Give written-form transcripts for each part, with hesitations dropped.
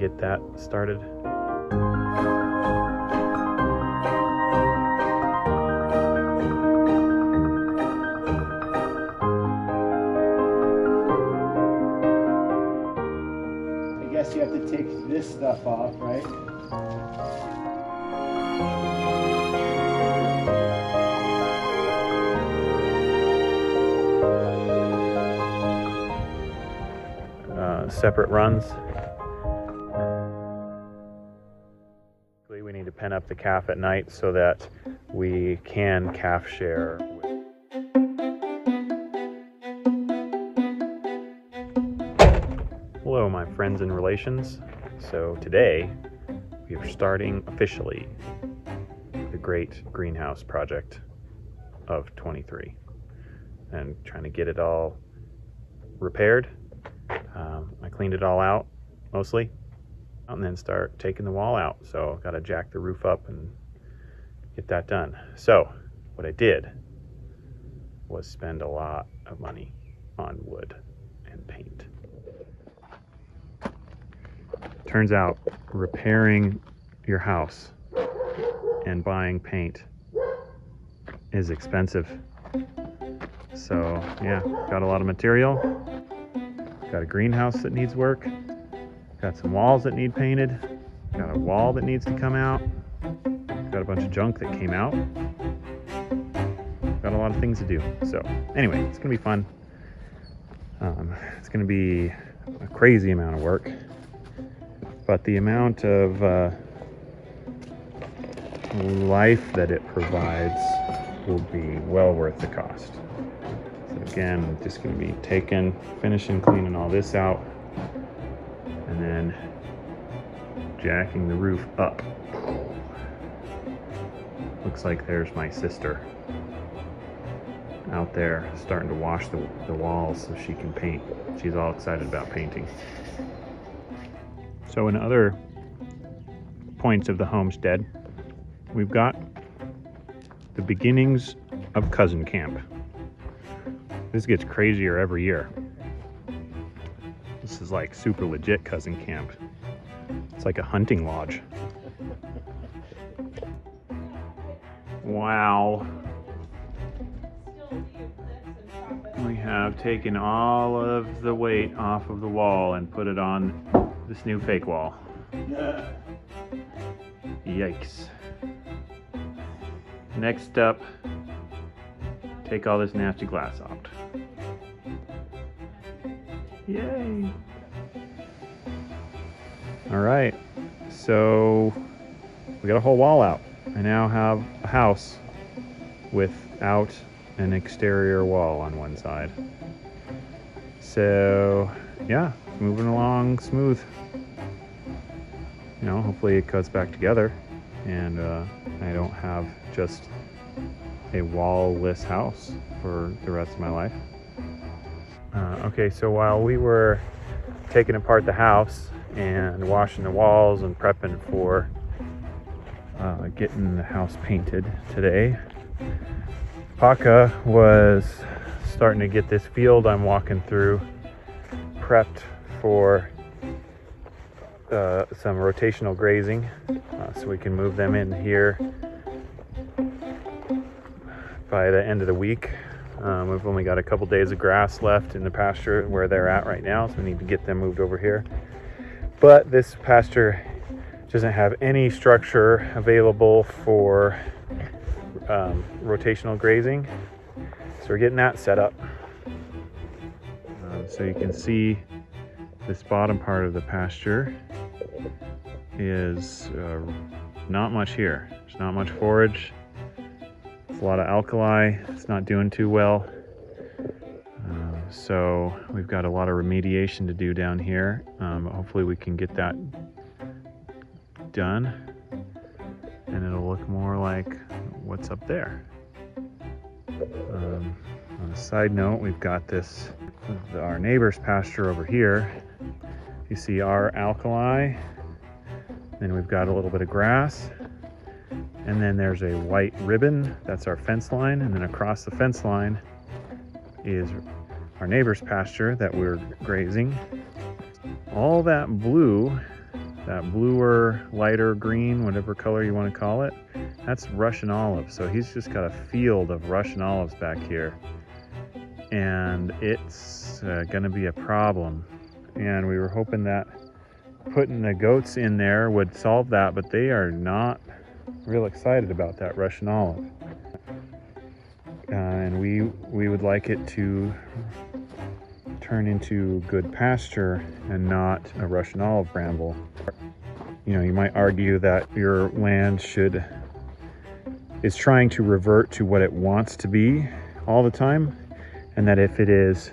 get that started. I guess you have to take this stuff off, right? Separate runs. We need to pen up the calf at night so that we can calf share. Hello, my friends and relations. So today we are starting officially the great greenhouse project of 23 and trying to get it all repaired. I cleaned it all out mostly and then start taking the wall out. So got to jack the roof up and get that done. So what I did was spend a lot of money on wood and paint. Turns out repairing your house and buying paint is expensive. So yeah, got a lot of material. Got a greenhouse that needs work. Got some walls that need painted. Got a wall that needs to come out. Got a bunch of junk that came out. Got a lot of things to do. So anyway, it's gonna be fun. It's gonna be a crazy amount of work, but the amount of life that it provides will be well worth the cost. So again, I'm just going to be finishing cleaning all this out, and then jacking the roof up. Looks like there's my sister out there starting to wash the walls so she can paint. She's all excited about painting. So in other points of the homestead, we've got the beginnings of cousin camp. This gets crazier every year. This is like super legit cousin camp. It's like a hunting lodge. Wow. We have taken all of the weight off of the wall and put it on this new fake wall. Yikes. Next up, take all this nasty glass out. Yay! All right, so we got a whole wall out. I now have a house without an exterior wall on one side. So yeah, moving along smooth. You know, hopefully it cuts back together and I don't have just a wall-less house for the rest of my life. Okay, so while we were taking apart the house and washing the walls and prepping for getting the house painted today, Paka was starting to get this field I'm walking through prepped for some rotational grazing, so we can move them in here by the end of the week. We've only got a couple days of grass left in the pasture where they're at right now, so we need to get them moved over here. But this pasture doesn't have any structure available for rotational grazing, so we're getting that set up. So you can see this bottom part of the pasture is not much here. There's not much forage. It's a lot of alkali. It's not doing too well. So we've got a lot of remediation to do down here. Hopefully we can get that done and it'll look more like what's up there. On a side note, we've got our neighbor's pasture over here. You see our alkali, then we've got a little bit of grass, and then there's a white ribbon, that's our fence line, and then across the fence line is our neighbor's pasture that we're grazing. All that blue that bluer, lighter green, whatever color you want to call it, that's Russian olive. So he's just got a field of Russian olives back here. And it's going to be a problem. And we were hoping that putting the goats in there would solve that, but they are not real excited about that Russian olive. And we would like it to turn into good pasture and not a Russian olive bramble. You know, you might argue that your land is trying to revert to what it wants to be all the time, and that if it is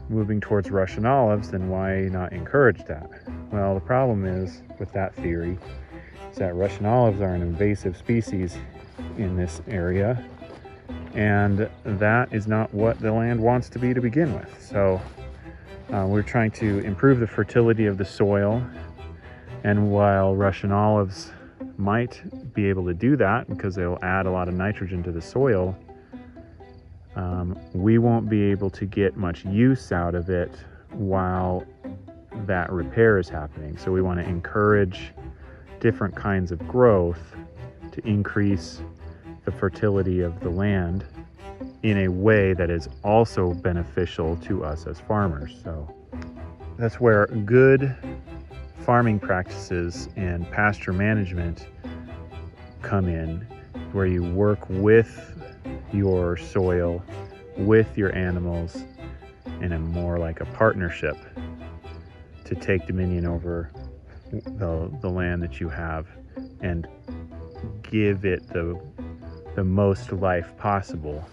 moving towards Russian olives, then why not encourage that? Well, the problem is with that theory is that Russian olives are an invasive species in this area, and that is not what the land wants to be to begin with. So we're trying to improve the fertility of the soil, and while Russian olives might be able to do that because they'll add a lot of nitrogen to the soil, we won't be able to get much use out of it while that repair is happening. So we want to encourage different kinds of growth to increase the fertility of the land in a way that is also beneficial to us as farmers. So that's where good farming practices and pasture management come in, where you work with your soil, with your animals, in a more like a partnership to take dominion over the land that you have and give it the most life possible,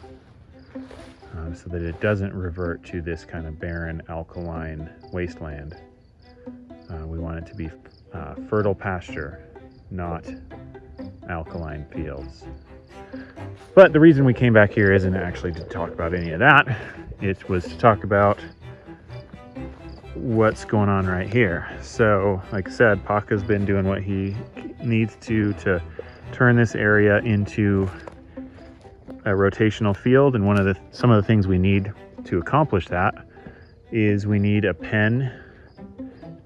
so that it doesn't revert to this kind of barren alkaline wasteland. We want it to be fertile pasture, not alkaline fields. But the reason we came back here isn't actually to talk about any of that. It was to talk about what's going on right here. So, like I said, Paca's been doing what he needs to turn this area into a rotational field. And some of the things we need to accomplish that is we need a pen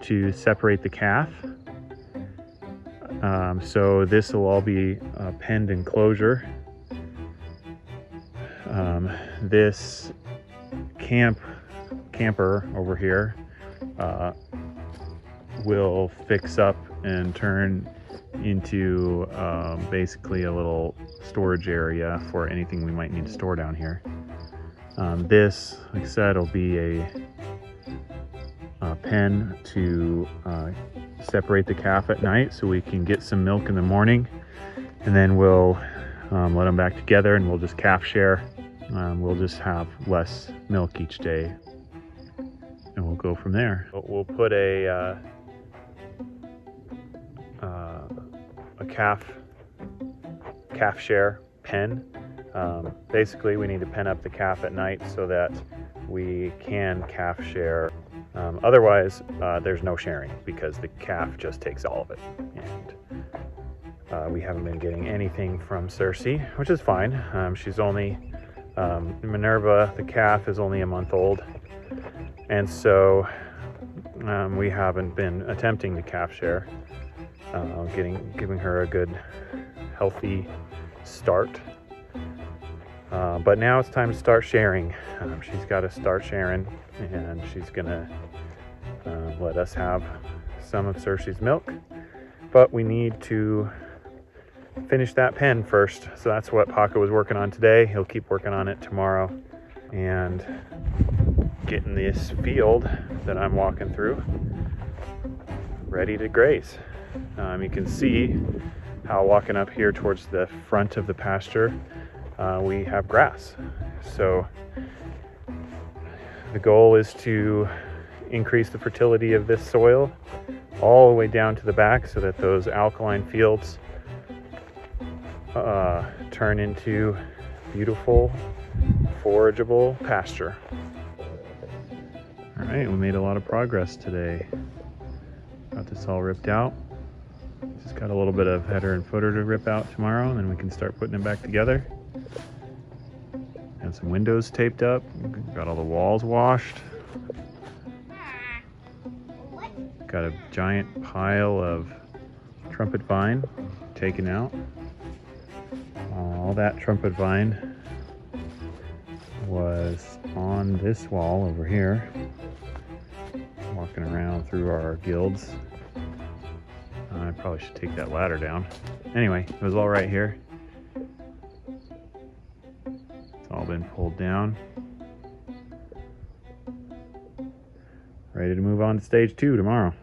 to separate the calf. So this will all be a penned enclosure. This camper over here will fix up and turn into basically a little storage area for anything we might need to store down here. This, like I said, will be a pen to separate the calf at night so we can get some milk in the morning, and then we'll let them back together and we'll just calf share. We'll just have less milk each day, and we'll go from there. We'll put a calf share pen. Basically, we need to pen up the calf at night so that we can calf share. Otherwise, there's no sharing because the calf just takes all of it. And we haven't been getting anything from Cersei, which is fine. She's only, Minerva, the calf, is only a month old. And so we haven't been attempting to calf share, giving her a good, healthy start. But now it's time to start sharing. She's got to start sharing, and she's gonna let us have some of Cersei's milk. But we need to finish that pen first. So that's what Paca was working on today. He'll keep working on it tomorrow, and getting this field that I'm walking through ready to graze. You can see how walking up here towards the front of the pasture, we have grass. So the goal is to increase the fertility of this soil all the way down to the back so that those alkaline fields turn into beautiful, forageable pasture. All right, we made a lot of progress today. Got this all ripped out. Just got a little bit of header and footer to rip out tomorrow, and then we can start putting it back together. And some windows taped up. Got all the walls washed. Got a giant pile of trumpet vine taken out. All that trumpet vine was on this wall over here. Walking around through our guilds. I probably should take that ladder down. Anyway, it was all right here. It's all been pulled down. Ready to move on to stage 2 tomorrow.